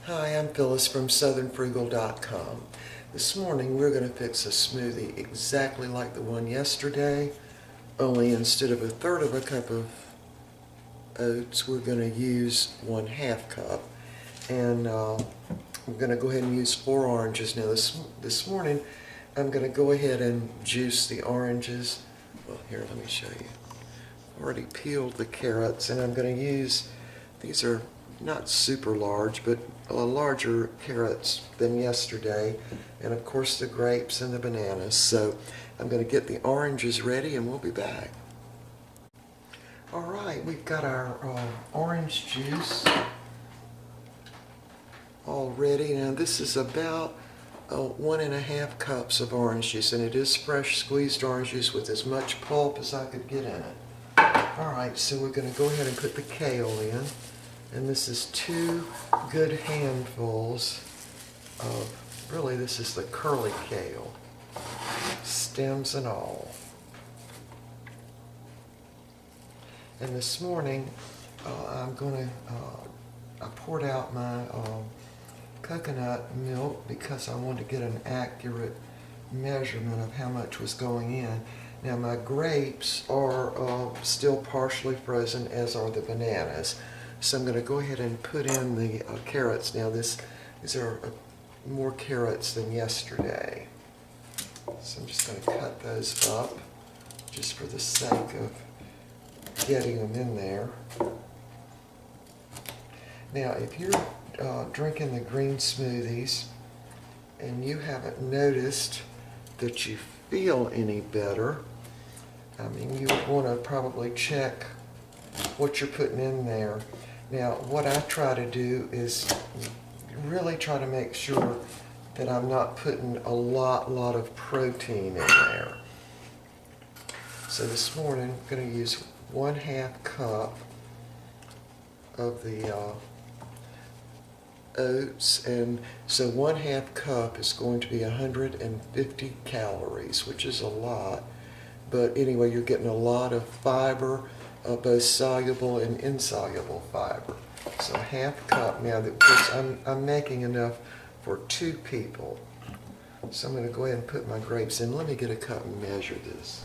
Hi, I'm Phyllis from southernfrugal.com. This morning we're going to fix a smoothie exactly like the one yesterday, only instead of a third of a cup of oats, we're going to use 1/2 cup. And we're going to go ahead and use 4 oranges. Now this morning I'm going to go ahead and juice the oranges. Well, here, let me show you. I've already peeled the carrots, and I'm going to use, these are not super large, but larger carrots than yesterday, and of course the grapes and the bananas. So I'm going to get the oranges ready and we'll be back. Alright, we've got our orange juice all ready. Now this is about 1.5 cups of orange juice, and it is fresh squeezed orange juice with as much pulp as I could get in it. Alright, so we're going to go ahead and put the kale in. And this is 2 good handfuls of, really this is the curly kale, stems and all. And this morning I poured out my coconut milk because I wanted to get an accurate measurement of how much was going in. Now my grapes are still partially frozen, as are the bananas. So I'm going to go ahead and put in the carrots now. These are more carrots than yesterday. So I'm just going to cut those up just for the sake of getting them in there. Now if you're drinking the green smoothies and you haven't noticed that you feel any better, I mean, you would want to probably check what you're putting in there. Now, what I try to do is really try to make sure that I'm not putting a lot of protein in there. So this morning, I'm going to use 1/2 cup of the oats, and so 1/2 cup is going to be 150 calories, which is a lot. But anyway, you're getting a lot of fiber, both soluble and insoluble fiber. So 1/2 cup. Now, I'm making enough for 2 people. So I'm going to go ahead and put my grapes in. Let me get a cup and measure this.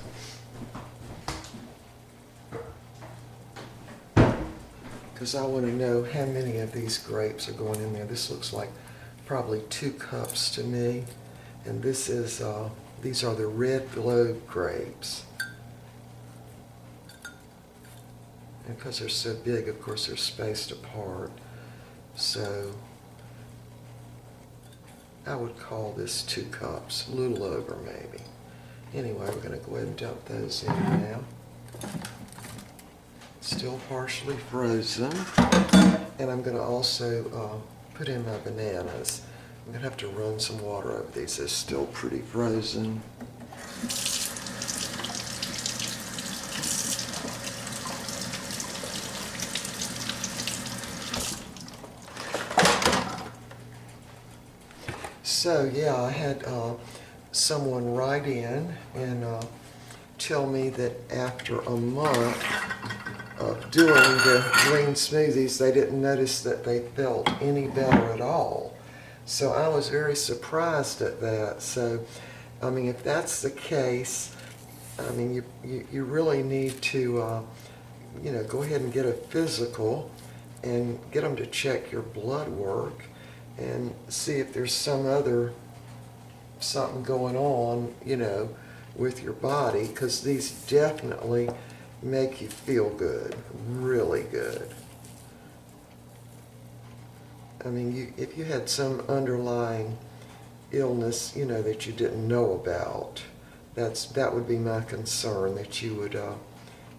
Because I want to know how many of these grapes are going in there. This looks like probably 2 cups to me. And this is, these are the red globe grapes. And because they're so big, of course, they're spaced apart. So I would call this 2 cups, a little over maybe. Anyway, we're going to go ahead and dump those in now. Still partially frozen. And I'm going to also put in my bananas. I'm going to have to run some water over these. They're still pretty frozen. So yeah, I had someone write in and tell me that after a month of doing the green smoothies, they didn't notice that they felt any better at all. So I was very surprised at that. So, I mean, if that's the case, I mean, you really need to, you know, go ahead and get a physical and get them to check your blood work and see if there's something going on, you know, with your body, because these definitely make you feel good, really good. I mean, if you had some underlying illness, you know, that you didn't know about, that would be my concern, that you would,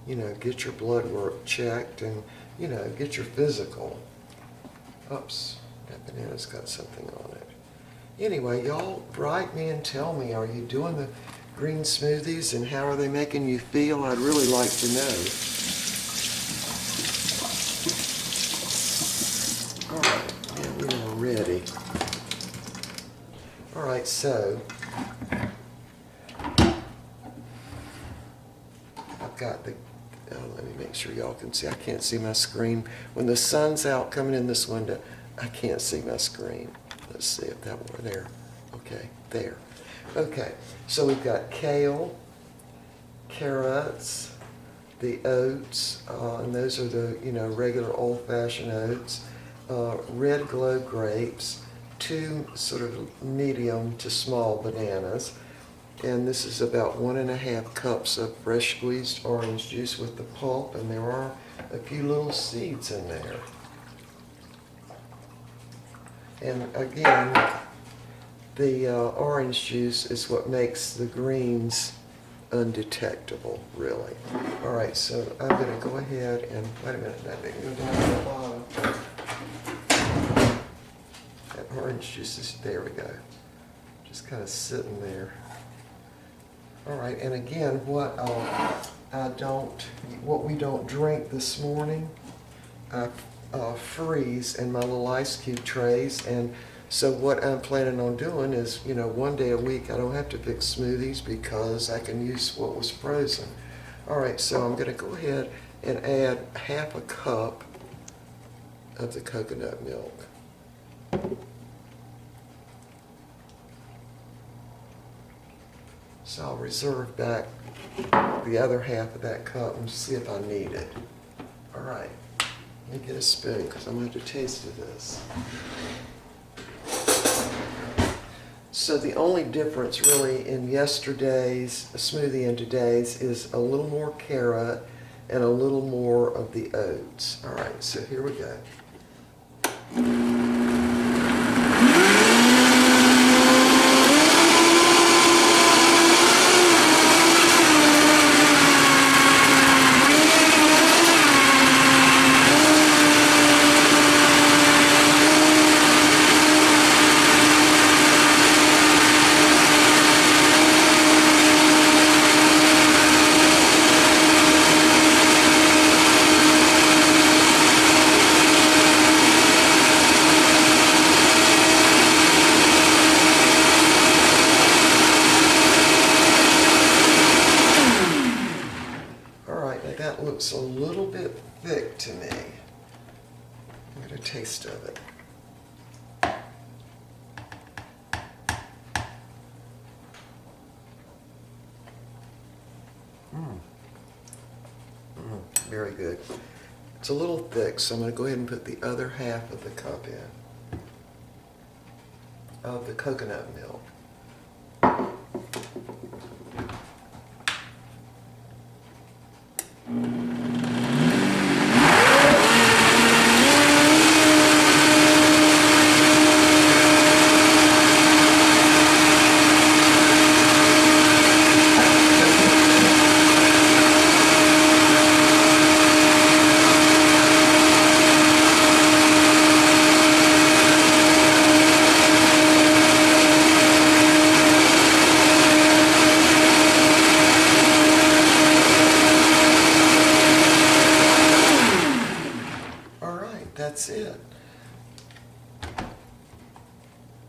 you know, get your blood work checked and, you know, get your physical. Oops, that banana's got something on it. Anyway, y'all write me and tell me, are you doing the green smoothies and how are they making you feel? I'd really like to know. Alright, yeah, we are ready. Alright, so I've got the, let me make sure y'all can see. I can't see my screen. When the sun's out coming in this window, I can't see my screen. Let's see if that were there. Okay, there. Okay, so we've got kale, carrots, the oats, and those are the, regular old-fashioned oats, red glow grapes, 2 sort of medium to small bananas, and this is about 1½ cups of fresh squeezed orange juice with the pulp, and there are a few little seeds in there. And again, the orange juice is what makes the greens undetectable, really. All right, so I'm going to go ahead and, wait a minute, that didn't go down to the bottom. That orange juice is, there we go. Just kind of sitting there. All right, and again, what we don't drink this morning, I freeze in my little ice cube trays, and so what I'm planning on doing is, 1 day a week I don't have to fix smoothies because I can use what was frozen. All right, so I'm going to go ahead and add ½ cup of the coconut milk. So I'll reserve back the other half of that cup and see if I need it. All right, let me get a spoon because I'm going to taste of this. So the only difference really in yesterday's smoothie and today's is a little more carrot and a little more of the oats. All right, so here we go. That looks a little bit thick to me. I'll get a taste of it. Very good. It's a little thick, so I'm going to go ahead and put the other half of the cup in of the coconut milk. That's it.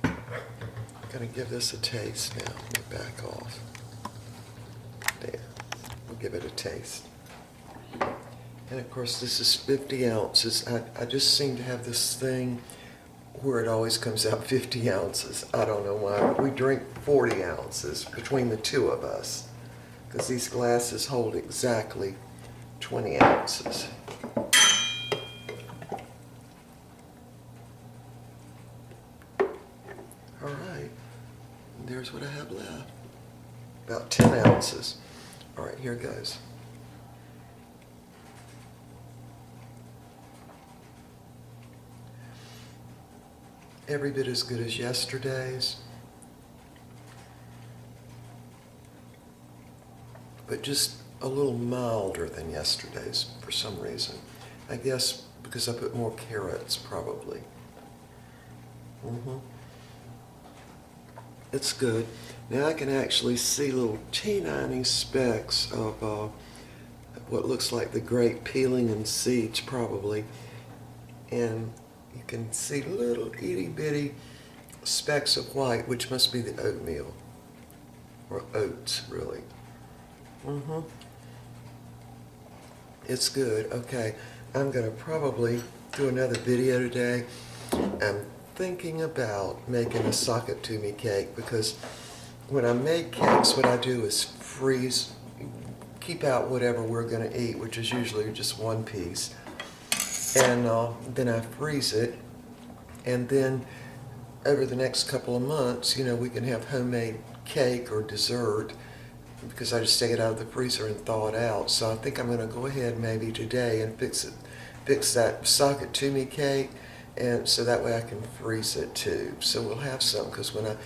I'm going to give this a taste now. Let me back off. There. We'll give it a taste. And of course, this is 50 ounces. I just seem to have this thing where it always comes out 50 ounces. I don't know why. We drink 40 ounces between the two of us because these glasses hold exactly 20 ounces. All right, and there's what I have left. About 10 ounces. All right, here goes. Every bit as good as yesterday's, but just a little milder than yesterday's for some reason. I guess because I put more carrots, probably. It's good. Now I can actually see little teeny specks of what looks like the grape peeling and seeds, probably. And you can see little itty bitty specks of white, which must be the oatmeal, or oats, really. It's good. Okay, I'm going to probably do another video today I'm thinking about making a socket to me cake, because when I make cakes, what I do is freeze, keep out whatever we're going to eat, which is usually just one piece, and then I freeze it, and then over the next couple of months, we can have homemade cake or dessert, because I just take it out of the freezer and thaw it out. So I think I'm going to go ahead maybe today and fix that socket to me cake, and so that way I can freeze it too. So we'll have some, because when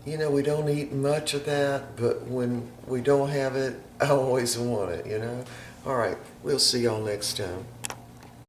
we don't eat much of that, but when we don't have it, I always want it. All right, we'll see y'all next time.